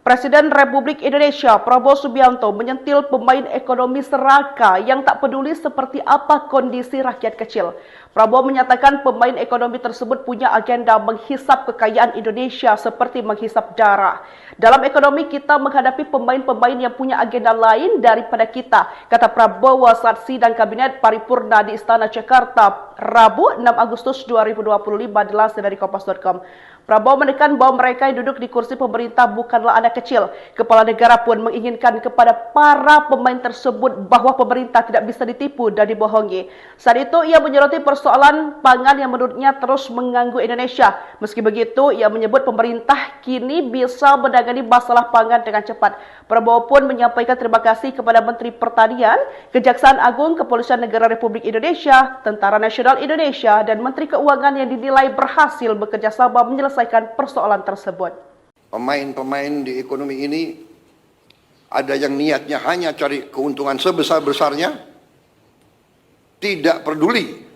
Presiden Republik Indonesia Prabowo Subianto menyentil pemain ekonomi seraka yang tak peduli seperti apa kondisi rakyat kecil. Prabowo menyatakan pemain ekonomi tersebut punya agenda menghisap kekayaan Indonesia seperti menghisap darah. Dalam ekonomi kita menghadapi pemain-pemain yang punya agenda lain daripada kita, kata Prabowo saat sidang kabinet paripurna di Istana Jakarta Rabu 6 Agustus 2025 dilansir dari Kompas.com. Prabowo menekan bahwa mereka yang duduk di kursi pemerintah bukanlah anak kecil. Kepala negara pun menginginkan kepada para pemain tersebut bahwa pemerintah tidak bisa ditipu dan dibohongi. Saat itu ia menyoroti persoalan pangan yang menurutnya terus mengganggu Indonesia. Meski begitu, ia menyebut pemerintah kini bisa menangani masalah pangan dengan cepat. Prabowo pun menyampaikan terima kasih kepada Menteri Pertanian, Kejaksaan Agung, Kepolisian Negara Republik Indonesia, Tentara Nasional Indonesia, dan Menteri Keuangan yang dinilai berhasil bekerjasama menyelesaikan persoalan tersebut. Pemain-pemain di ekonomi ini ada yang niatnya hanya cari keuntungan sebesar-besarnya, tidak peduli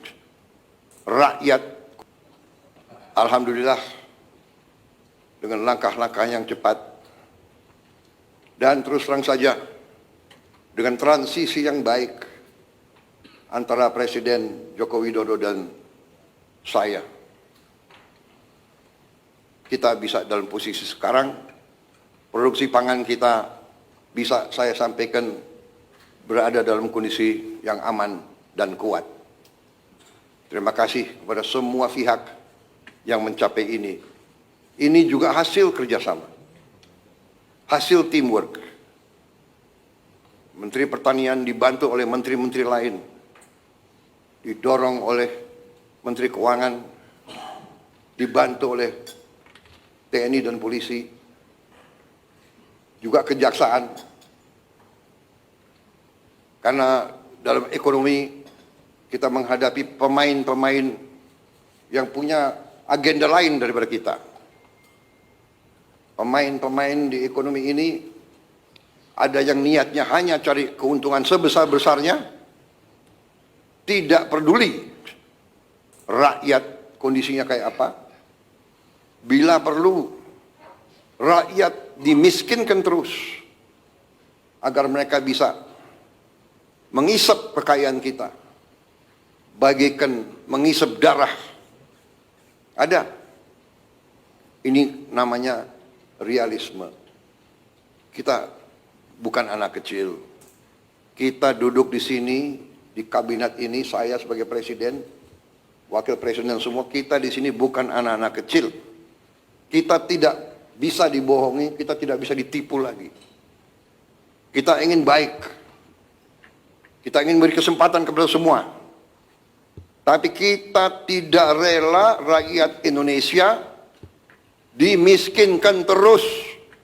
rakyat. Alhamdulillah dengan langkah-langkah yang cepat dan terus terang saja dengan transisi yang baik antara Presiden Joko Widodo dan saya, kita bisa dalam posisi sekarang, produksi pangan kita bisa saya sampaikan berada dalam kondisi yang aman dan kuat. Terima kasih kepada semua pihak yang mencapai ini. Ini juga hasil kerjasama, hasil teamwork. Menteri Pertanian dibantu oleh menteri-menteri lain, didorong oleh Menteri Keuangan, dibantu oleh TNI dan polisi, juga kejaksaan. Karena dalam ekonomi kita menghadapi pemain-pemain yang punya agenda lain daripada kita. Pemain-pemain di ekonomi ini ada yang niatnya hanya cari keuntungan sebesar-besarnya, tidak peduli rakyat kondisinya kayak apa. Bila perlu, rakyat dimiskinkan terus agar mereka bisa mengisap kekayaan kita, bagaikan mengisap darah. Ada. Ini namanya realisme. Kita bukan anak kecil. Kita duduk di sini, di kabinet ini, saya sebagai presiden, wakil presiden semua, kita di sini bukan anak-anak kecil. Kita tidak bisa dibohongi, kita tidak bisa ditipu lagi. Kita ingin baik. Kita ingin beri kesempatan kepada semua. Tapi kita tidak rela rakyat Indonesia dimiskinkan terus.